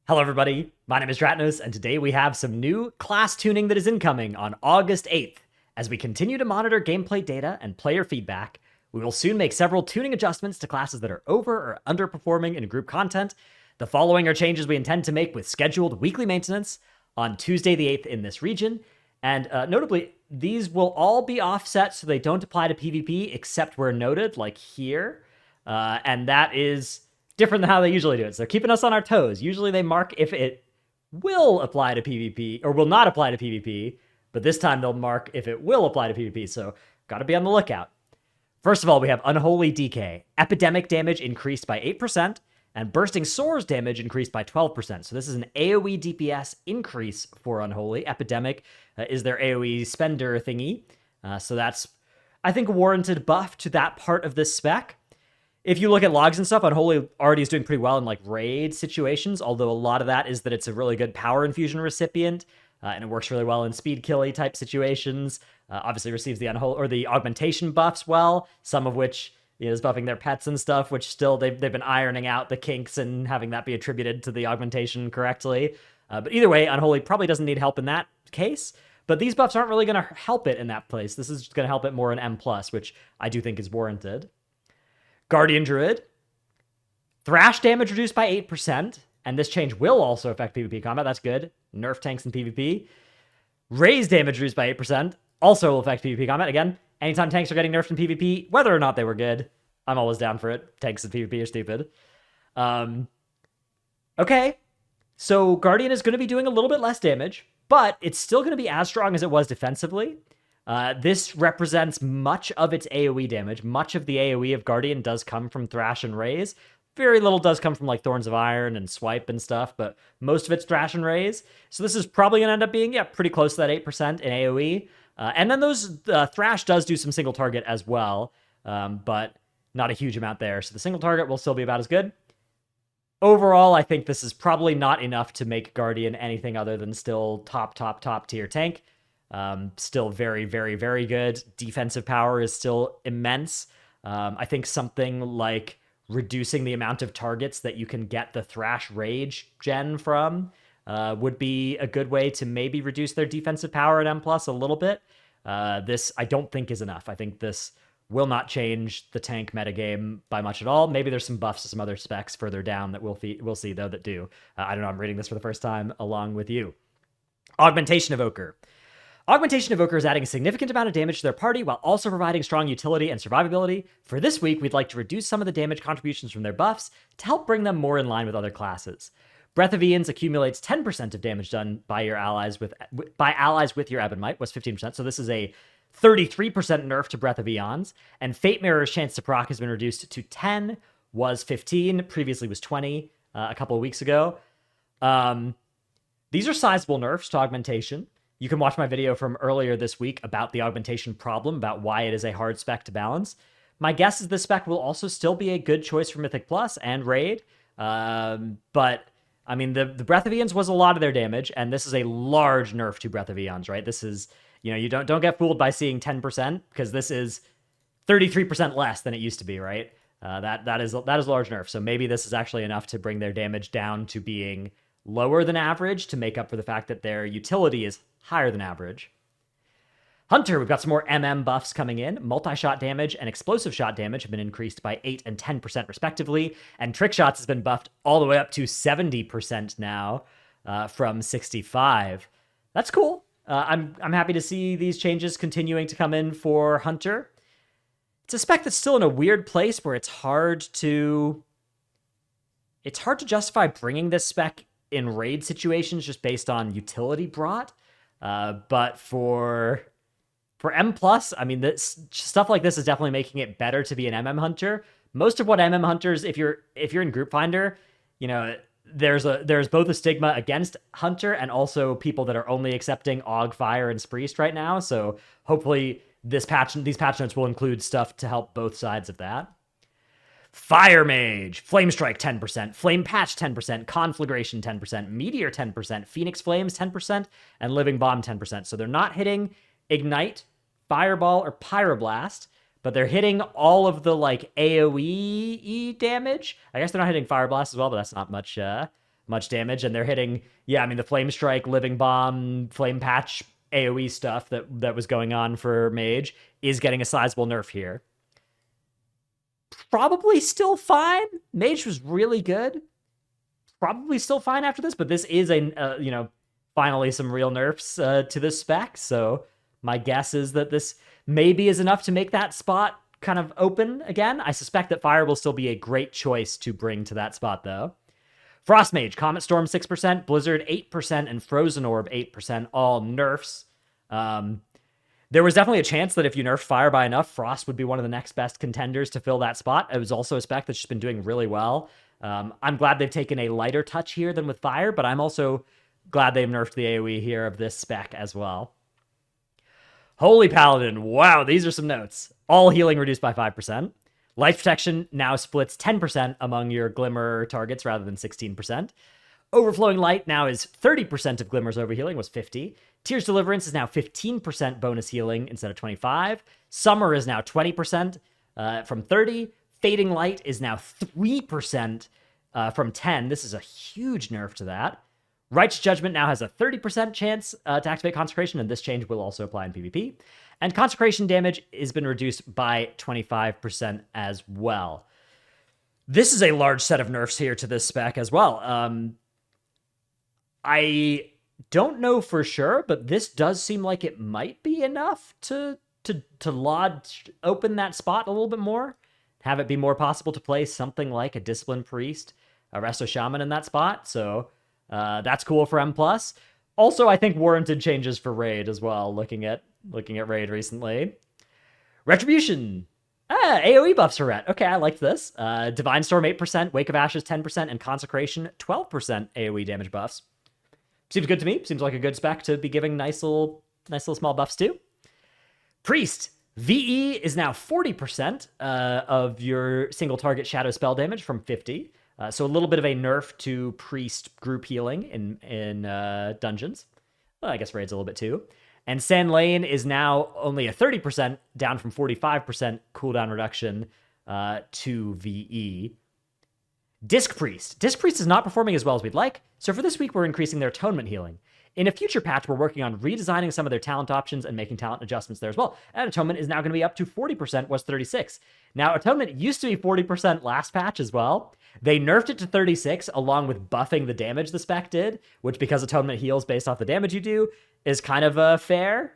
Hello everybody, my name is Dratnos, and today we have some new class tuning that is incoming on August 8th. As we continue to monitor gameplay data and player feedback, we will soon make several tuning adjustments to classes that are over or underperforming in group content. The following are changes we intend to make with scheduled weekly maintenance on Tuesday the 8th in this region, and notably, these will all be offset so they don't apply to PvP except where noted, like here, and that is different than how they usually do it. So they're keeping us on our toes. Usually they mark if it will apply to PvP or will not apply to PvP, but this time they'll mark if it will apply to PvP, so gotta be on the lookout. First of all, we have Unholy Decay. Epidemic damage increased by 8%, and Bursting Sores damage increased by 12%. So this is an AoE DPS increase for Unholy. Epidemic is their AoE spender thingy, so that's, I think, a warranted buff to that part of this spec. If you look at logs and stuff, Unholy already is doing pretty well in like raid situations, although a lot of that is that it's a really good power infusion recipient, and it works really well in speed killy type situations. Obviously receives the Unholy or the augmentation buffs well, some of which is buffing their pets and stuff, which still they've been ironing out the kinks and having that be attributed to the augmentation correctly. But either way, Unholy probably doesn't need help in that case. But these buffs aren't really going to help it in that place. This is just going to help it more in M+, which I do think is warranted. Guardian Druid. Thrash damage reduced by 8%, and this change will also affect PvP combat. That's good. Nerf tanks in PvP. Raise damage reduced by 8%, also will affect PvP combat. Again, anytime tanks are getting nerfed in PvP, whether or not they were good, I'm always down for it. Tanks in PvP are stupid. Okay, so Guardian is going to be doing a little bit less damage, but it's still going to be as strong as it was defensively. This represents much of its AoE damage. Much of the AoE of Guardian does come from Thrash and Raise. Very little does come from like Thorns of Iron and Swipe and stuff, but most of it's Thrash and Raise. So this is probably going to end up being, pretty close to that 8% in AoE. And then those Thrash does do some single target as well, but not a huge amount there. So the single target will still be about as good. Overall, I think this is probably not enough to make Guardian anything other than still top tier tank. Still very, very, very good. Defensive power is still immense. I think something like reducing the amount of targets that you can get the Thrash Rage gen from would be a good way to maybe reduce their defensive power at M+ a little bit. This, I don't think, is enough. I think this will not change the tank metagame by much at all. Maybe there's some buffs to some other specs further down that we'll see, though, that do. I don't know, I'm reading this for the first time along with you. Augmentation Evoker. Augmentation Evoker is adding a significant amount of damage to their party while also providing strong utility and survivability. For this week, we'd like to reduce some of the damage contributions from their buffs to help bring them more in line with other classes. Breath of Aeons accumulates 10% of damage done by your allies with your Ebb and Might, was 15%, so this is a 33% nerf to Breath of Aeons, and Fate Mirror's chance to proc has been reduced to 10, was 15, previously was 20 a couple of weeks ago. These are sizable nerfs to Augmentation. You can watch my video from earlier this week about the augmentation problem, about why it is a hard spec to balance. My guess is this spec will also still be a good choice for Mythic Plus and Raid. But, I mean, the Breath of Aeons was a lot of their damage, and this is a large nerf to Breath of Aeons, right? This is, you don't get fooled by seeing 10%, because this is 33% less than it used to be, right? That is a large nerf, so maybe this is actually enough to bring their damage down to being lower than average to make up for the fact that their utility is higher than average. Hunter, we've got some more MM buffs coming in. Multi-shot damage and explosive shot damage have been increased by 8 and 10% respectively, and trick shots has been buffed all the way up to 70% now from 65. That's cool. I'm happy to see these changes continuing to come in for Hunter. It's a spec that's still in a weird place where it's hard to justify bringing this spec in raid situations just based on utility brought. But for M+, I mean, this stuff like this is definitely making it better to be an MM hunter. Most of what MM hunters, if you're in Group Finder, there's both a stigma against hunter and also people that are only accepting Aug, Fire, and Spriest right now. So hopefully these patch notes will include stuff to help both sides of that. Fire Mage, Flame Strike 10%, Flame Patch 10%, Conflagration 10%, Meteor 10%, Phoenix Flames 10%, and Living Bomb 10%. So they're not hitting Ignite, Fireball, or Pyroblast, but they're hitting all of the like AoE damage. I guess they're not hitting Fire Blast as well, but that's not much much damage, and they're hitting, yeah, I mean, the Flame Strike, Living Bomb, Flame Patch, AoE stuff that was going on for Mage is getting a sizable nerf here. Probably still fine. Mage was really good. Probably still fine after this, but this is finally some real nerfs to this spec, so my guess is that this maybe is enough to make that spot kind of open again. I suspect that Fire will still be a great choice to bring to that spot, though. Frost Mage, Comet Storm 6%, Blizzard 8%, and Frozen Orb 8%, all nerfs. There was definitely a chance that if you nerfed Fire by enough, Frost would be one of the next best contenders to fill that spot. It was also a spec that's just been doing really well. I'm glad they've taken a lighter touch here than with Fire, but I'm also glad they've nerfed the AoE here of this spec as well. Holy Paladin, wow, these are some notes. All healing reduced by 5%. Life Protection now splits 10% among your Glimmer targets rather than 16%. Overflowing Light now is 30% of Glimmer's overhealing, was 50. Tears Deliverance is now 15% bonus healing instead of 25. Summer is now 20% from 30. Fading Light is now 3% from 10. This is a huge nerf to that. Righteous Judgment now has a 30% chance to activate Consecration, and this change will also apply in PvP. And Consecration damage has been reduced by 25% as well. This is a large set of nerfs here to this spec as well. I don't know for sure, but this does seem like it might be enough to lodge open that spot a little bit more. Have it be more possible to play something like a Disciplined Priest, a Resto Shaman in that spot. So that's cool for M+. Also, I think warranted changes for Raid as well, looking at Raid recently. Retribution. AoE buffs for Ret. Okay, I liked this. Divine Storm 8%, Wake of Ashes 10%, and Consecration 12% AoE damage buffs. Seems good to me. Seems like a good spec to be giving nice little small buffs to. Priest. VE is now 40% of your single target shadow spell damage from 50. So a little bit of a nerf to Priest group healing in dungeons. Well, I guess Raid's a little bit too. And Sand Lane is now only a 30%, down from 45% cooldown reduction to VE. Disc Priest. Disc Priest is not performing as well as we'd like, so for this week we're increasing their atonement healing. In a future patch, we're working on redesigning some of their talent options and making talent adjustments there as well. And Atonement is now going to be up to 40%, was 36. Now, Atonement used to be 40% last patch as well. They nerfed it to 36, along with buffing the damage the spec did, which, because Atonement heals based off the damage you do, is kind of fair.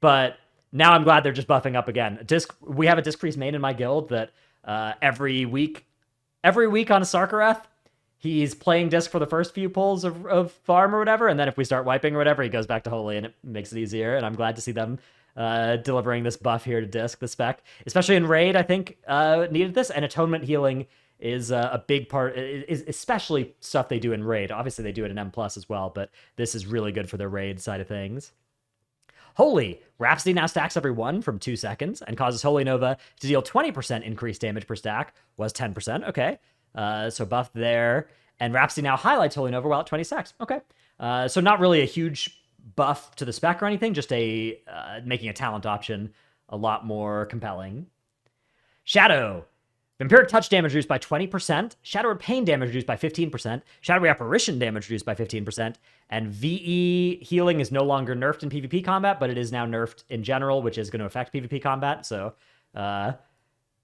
But now I'm glad they're just buffing up again. We have a Disc Priest main in my guild that every week on a Sarkareth, he's playing Disc for the first few pulls of farm or whatever, and then if we start wiping or whatever, he goes back to Holy, and it makes it easier, and I'm glad to see them delivering this buff here to Disc, the spec. Especially in Raid, I think, needed this, and Atonement healing is a big part, is especially stuff they do in Raid. Obviously, they do it in M+ as well, but this is really good for the Raid side of things. Holy. Rhapsody now stacks every 1 from 2 seconds, and causes Holy Nova to deal 20% increased damage per stack, was 10%, okay. So buff there. And Rhapsody now highlights Holy Nova while at 20 stacks. Okay. So not really a huge buff to the spec or anything, just making a talent option a lot more compelling. Shadow. Vampiric Touch damage reduced by 20%. Shadow Pain damage reduced by 15%. Shadowy Apparition damage reduced by 15%. And VE healing is no longer nerfed in PvP combat, but it is now nerfed in general, which is going to affect PvP combat. So I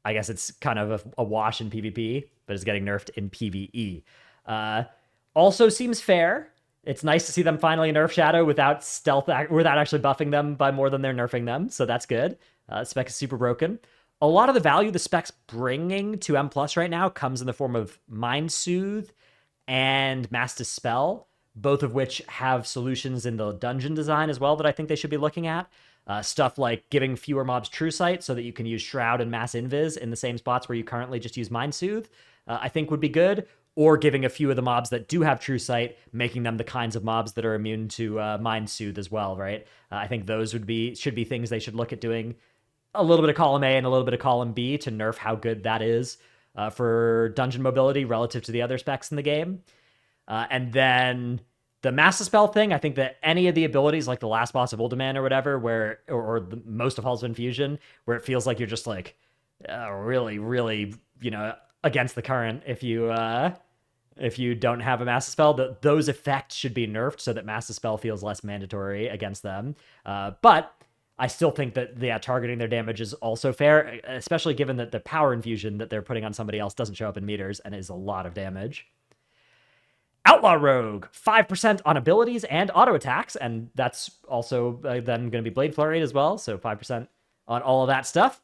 guess it's kind of a wash in PvP, but it's getting nerfed in PvE. Also seems fair. It's nice to see them finally nerf Shadow without actually buffing them by more than they're nerfing them, so that's good. Spec is super broken. A lot of the value the spec's bringing to M+ right now comes in the form of Mind Soothe and Mass Dispel, both of which have solutions in the dungeon design as well that I think they should be looking at. Stuff like giving fewer mobs True Sight so that you can use Shroud and Mass Invis in the same spots where you currently just use Mind Soothe, I think would be good. Or giving a few of the mobs that do have True Sight, making them the kinds of mobs that are immune to Mind Soothe as well, right? I think those should be things they should look at doing. A little bit of column A and a little bit of column B to nerf how good that is for dungeon mobility relative to the other specs in the game. And then the Mass Dispel thing, I think that any of the abilities, like the last boss of Uldaman or whatever, or most of Halls of Infusion, where it feels like you're just like really, really, against the current if you if you don't have a Mass Dispel, those effects should be nerfed so that Mass Dispel feels less mandatory against them. But I still think that targeting their damage is also fair, especially given that the power infusion that they're putting on somebody else doesn't show up in meters and is a lot of damage. Outlaw Rogue, 5% on abilities and auto attacks, and that's also then going to be Blade Flurried as well, so 5% on all of that stuff.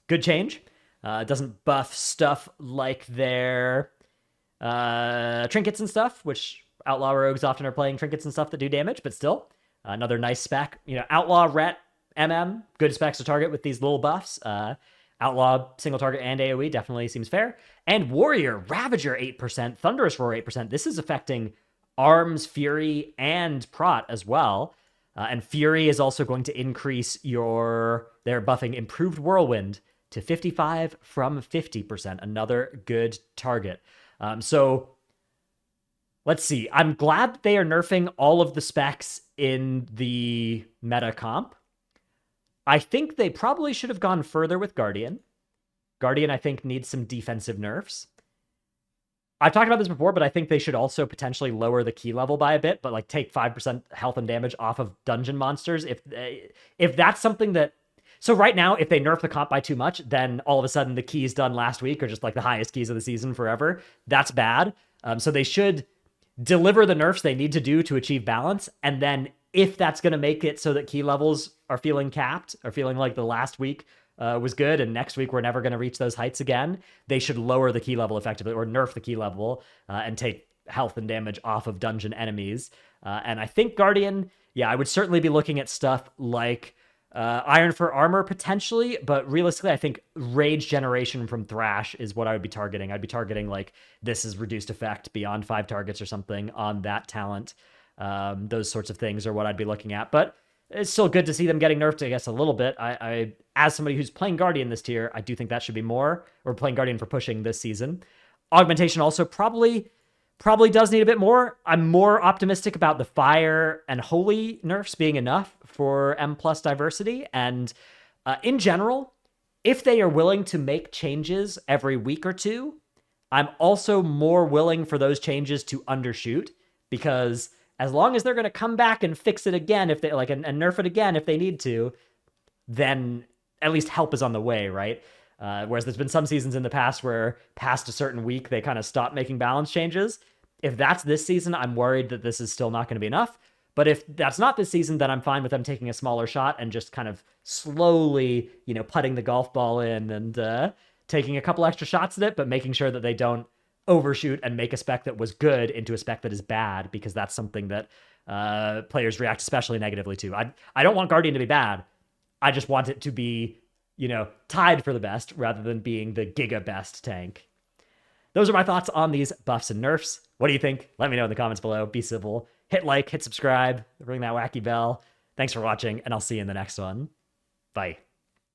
Good change. Doesn't buff stuff like their trinkets and stuff, which Outlaw Rogues often are playing trinkets and stuff that do damage, but still, another nice spec. Outlaw, Ret, MM, good specs to target with these little buffs. Outlaw, single target, and AoE definitely seems fair. And Warrior, Ravager 8%, Thunderous Roar 8%. This is affecting Arms, Fury, and Prot as well. And Fury is also going to increase they're buffing Improved Whirlwind to 55 from 50%. Another good target. So let's see. I'm glad they are nerfing all of the specs in the meta comp. I think they probably should have gone further with Guardian. Guardian, I think, needs some defensive nerfs. I've talked about this before, but I think they should also potentially lower the key level by a bit, but like take 5% health and damage off of dungeon monsters. If that's something that... So right now, if they nerf the comp by too much, then all of a sudden the keys done last week are just like the highest keys of the season forever. That's bad. So they should deliver the nerfs they need to do to achieve balance, and then if that's going to make it so that key levels are feeling capped, or feeling like the last week was good and next week we're never going to reach those heights again, they should lower the key level effectively, or nerf the key level and take health and damage off of dungeon enemies. And I think Guardian, I would certainly be looking at stuff like Iron for Armor potentially, but realistically I think Rage Generation from Thrash is what I would be targeting. I'd be targeting like this is reduced effect beyond 5 targets or something on that talent. Those sorts of things are what I'd be looking at, but it's still good to see them getting nerfed, I guess, a little bit. I as somebody who's playing Guardian this tier, I do think that should be more, or playing Guardian for pushing this season. Augmentation also probably does need a bit more. I'm more optimistic about the Fire and Holy nerfs being enough for M+ diversity, and in general, if they are willing to make changes every week or two, I'm also more willing for those changes to undershoot, because as long as they're going to come back and fix it again, if they and nerf it again if they need to, then at least help is on the way, right? Whereas there's been some seasons in the past where past a certain week, they kind of stop making balance changes. If that's this season, I'm worried that this is still not going to be enough. But if that's not this season, then I'm fine with them taking a smaller shot and just kind of slowly, putting the golf ball in and taking a couple extra shots at it, but making sure that they don't overshoot and make a spec that was good into a spec that is bad, because that's something that players react especially negatively to. I don't want Guardian to be bad. I just want it to be, tied for the best rather than being the giga best tank. Those are my thoughts on these buffs and nerfs. What do you think? Let me know in the comments below. Be civil. Hit like, hit subscribe, ring that wacky bell. Thanks for watching, and I'll see you in the next one. Bye.